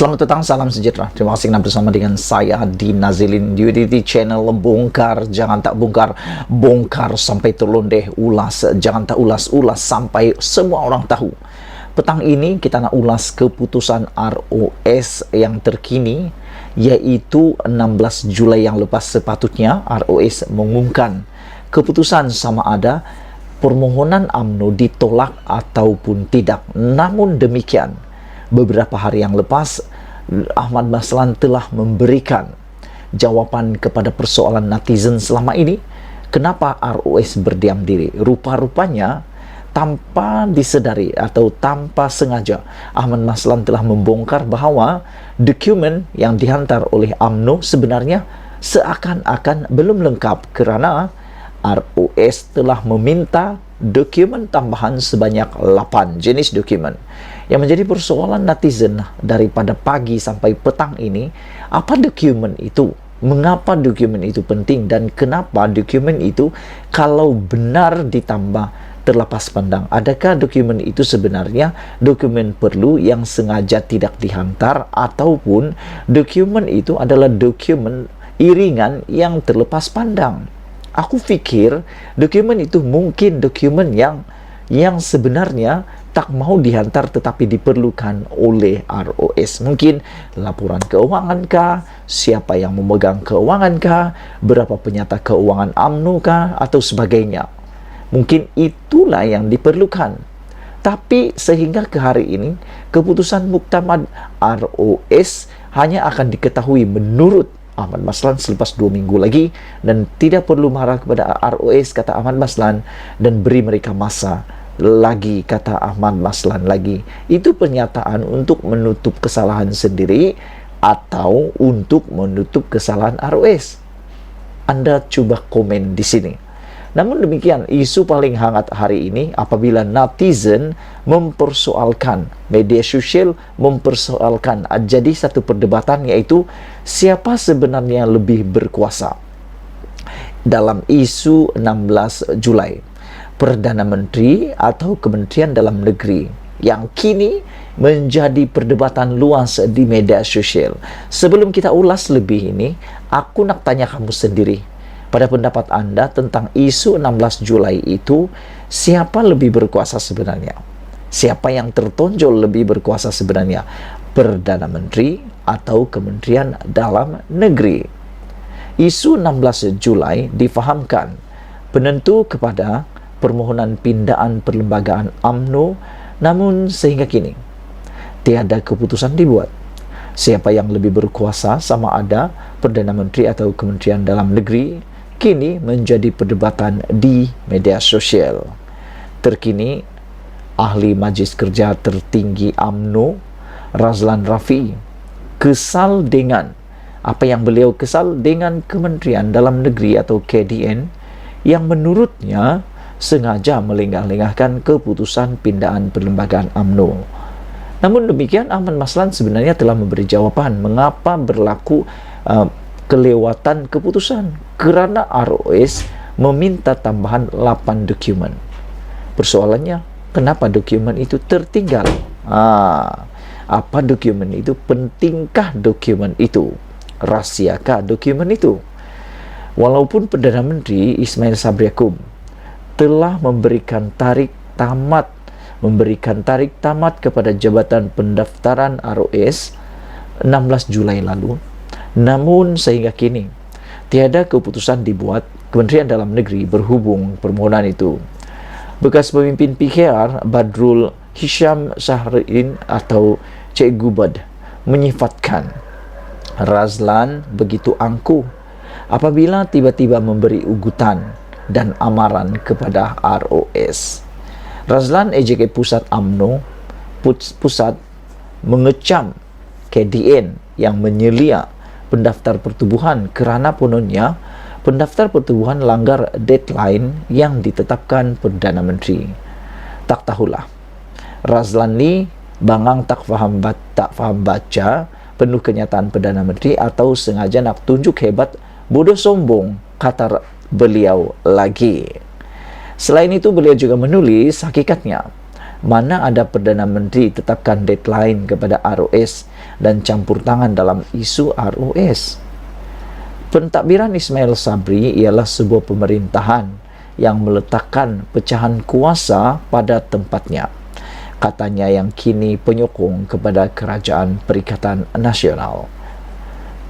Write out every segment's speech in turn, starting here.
Selamat datang, salam sejahtera. Terima kasih kerana bersama dengan saya di Nazilin UDT channel Bongkar Jangan Tak Bongkar. Bongkar sampai terlondeh, ulas jangan tak ulas sampai semua orang tahu. Petang ini kita nak ulas keputusan ROS yang terkini, iaitu 16 Julai yang lepas sepatutnya ROS mengumumkan keputusan sama ada permohonan UMNO ditolak ataupun tidak. Namun demikian, beberapa hari yang lepas, Ahmad Maslan telah memberikan jawapan kepada persoalan netizen selama ini. Kenapa ROS berdiam diri? Rupa-rupanya, tanpa disedari atau tanpa sengaja, Ahmad Maslan telah membongkar bahawa dokumen yang dihantar oleh UMNO sebenarnya seakan-akan belum lengkap kerana ROS telah meminta dokumen tambahan sebanyak 8 jenis dokumen. Yang menjadi persoalan netizen daripada pagi sampai petang ini, apa dokumen itu? Mengapa dokumen itu penting dan kenapa dokumen itu kalau benar ditambah terlepas pandang? Adakah dokumen itu sebenarnya dokumen perlu yang sengaja tidak dihantar, ataupun dokumen itu adalah dokumen iringan yang terlepas pandang? Aku fikir dokumen itu mungkin dokumen yang sebenarnya tak mau dihantar tetapi diperlukan oleh ROS. Mungkin laporan keuangan kah, siapa yang memegang keuangan kah, berapa penyata keuangan UMNO kah, atau sebagainya. Mungkin itulah yang diperlukan. Tapi sehingga ke hari ini, keputusan muktamad ROS hanya akan diketahui menurut Ahmad Maslan selepas 2 minggu lagi, dan tidak perlu marah kepada ROS, kata Ahmad Maslan, dan beri mereka masa lagi, kata Ahmad Maslan lagi. Itu pernyataan untuk menutup kesalahan sendiri atau untuk menutup kesalahan ROS? Anda cuba komen di sini. Namun demikian, isu paling hangat hari ini apabila netizen mempersoalkan, media sosial mempersoalkan, jadi satu perdebatan, yaitu siapa sebenarnya lebih berkuasa dalam isu 16 Julai, Perdana Menteri atau Kementerian Dalam Negeri, yang kini menjadi perdebatan luas di media sosial. Sebelum kita ulas lebih ini, aku nak tanya kamu sendiri, pada pendapat Anda tentang isu 16 Julai itu, siapa lebih berkuasa sebenarnya? Siapa yang tertonjol lebih berkuasa sebenarnya? Perdana Menteri atau Kementerian Dalam Negeri? Isu 16 Julai difahamkan penentu kepada permohonan pindaan perlembagaan UMNO, namun sehingga kini tiada keputusan dibuat. Siapa yang lebih berkuasa, sama ada Perdana Menteri atau Kementerian Dalam Negeri, kini menjadi perdebatan di media sosial. Terkini, ahli Majlis Kerja Tertinggi UMNO, Razlan Rafi, kesal dengan apa yang beliau kesal dengan Kementerian Dalam Negeri atau KDN yang menurutnya sengaja melengah-lengahkan keputusan pindaan perlembagaan UMNO. Namun demikian, Ahmad Maslan sebenarnya telah memberi jawapan mengapa berlaku kelewatan keputusan, kerana ROS meminta tambahan 8 dokumen. Persoalannya, kenapa dokumen itu tertinggal? Apa dokumen itu? Pentingkah dokumen itu? Rahsiakah dokumen itu? Walaupun Perdana Menteri Ismail Sabri Yaakob telah memberikan tarik tamat kepada jabatan pendaftaran ROS 16 Julai lalu, namun sehingga kini tiada keputusan dibuat Kementerian Dalam Negeri berhubung permohonan itu. Bekas pemimpin PKR Badrul Hisham Shahrin atau Cikgu Bad menyifatkan Razlan begitu angkuh apabila tiba-tiba memberi ugutan dan amaran kepada ROS. Razlan EJK Pusat UMNO Pusat mengecam KDN yang menyelia pendaftar pertubuhan kerana kononnya pendaftar pertubuhan langgar deadline yang ditetapkan Perdana Menteri. Tak tahulah, Razlan ni bangang tak faham baca penuh kenyataan Perdana Menteri atau sengaja nak tunjuk hebat, bodoh sombong, kata beliau lagi. Selain itu, beliau juga menulis hakikatnya Mana ada Perdana Menteri tetapkan deadline kepada ROS dan campur tangan dalam isu ROS. Pentadbiran Ismail Sabri ialah sebuah pemerintahan yang meletakkan pecahan kuasa pada tempatnya. Katanya yang kini penyokong kepada Kerajaan Perikatan Nasional.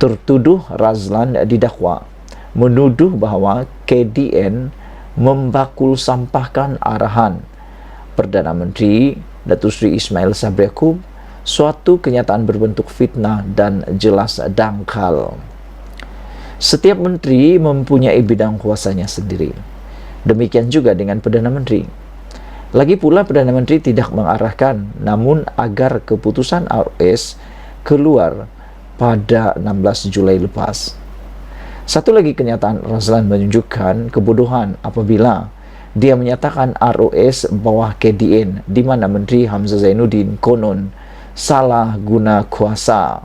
Tertuduh Razlan didakwa menuduh bahawa KDN membakul sampahkan arahan Perdana Menteri Datuk Seri Ismail Sabri Yaakob, suatu kenyataan berbentuk fitnah dan jelas dangkal. Setiap menteri mempunyai bidang kuasanya sendiri. Demikian juga dengan Perdana Menteri. Lagi pula Perdana Menteri tidak mengarahkan, namun agar keputusan ROS keluar pada 16 Julai lepas. Satu lagi kenyataan Razlan menunjukkan kebodohan apabila dia menyatakan ROS bawah KDN, di mana Menteri Hamzah Zainuddin konon salah guna kuasa.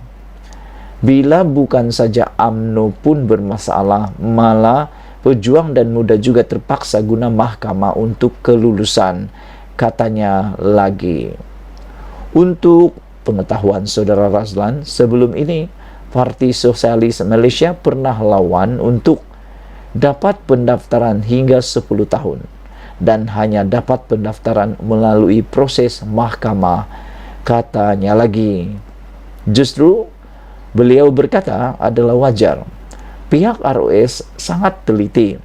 Bila bukan saja UMNO pun bermasalah, malah pejuang dan muda juga terpaksa guna mahkamah untuk kelulusan, katanya lagi. Untuk pengetahuan saudara Razlan, sebelum ini Parti Sosialis Malaysia pernah lawan untuk dapat pendaftaran hingga 10 tahun dan hanya dapat pendaftaran melalui proses mahkamah, katanya lagi. Justru beliau berkata adalah wajar pihak ROS sangat teliti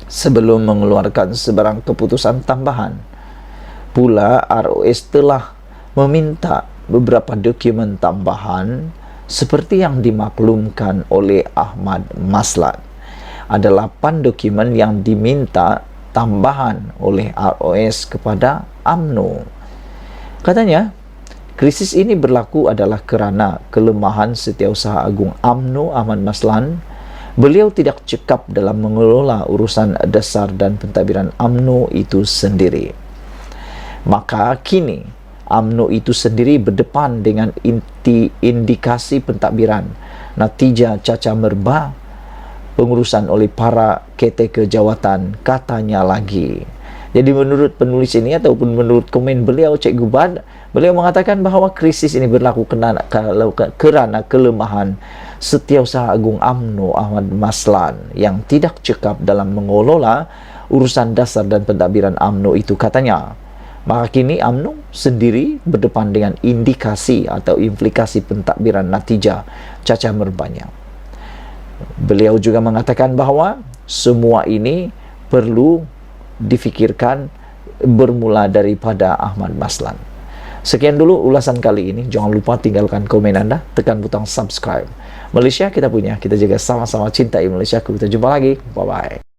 sebelum mengeluarkan sebarang keputusan tambahan. Pula ROS telah meminta beberapa dokumen tambahan seperti yang dimaklumkan oleh Ahmad Maslan. Ada 8 dokumen yang diminta tambahan oleh ROS kepada UMNO. Katanya, krisis ini berlaku adalah kerana kelemahan Setiausaha Agung UMNO Ahmad Maslan. Beliau tidak cekap dalam mengelola urusan dasar dan pentadbiran UMNO itu sendiri. Maka kini UMNO itu sendiri berdepan dengan indikasi pentadbiran, natijah caca merba pengurusan oleh para caretaker jawatan, katanya lagi. Jadi menurut penulis ini ataupun menurut komen beliau, Cikgu Bad, beliau mengatakan bahawa krisis ini berlaku kerana kelemahan Setiausaha Agung UMNO Ahmad Maslan yang tidak cekap dalam mengelola urusan dasar dan pentadbiran UMNO itu, katanya. Maka kini UMNO sendiri berdepan dengan indikasi atau implikasi pentadbiran natijah caca merbanya. Beliau juga mengatakan bahawa semua ini perlu difikirkan bermula daripada Ahmad Maslan. Sekian dulu ulasan kali ini. Jangan lupa tinggalkan komen anda, tekan butang subscribe. Malaysia kita punya, kita juga sama-sama cintai Malaysia. Kita jumpa lagi. Bye-bye.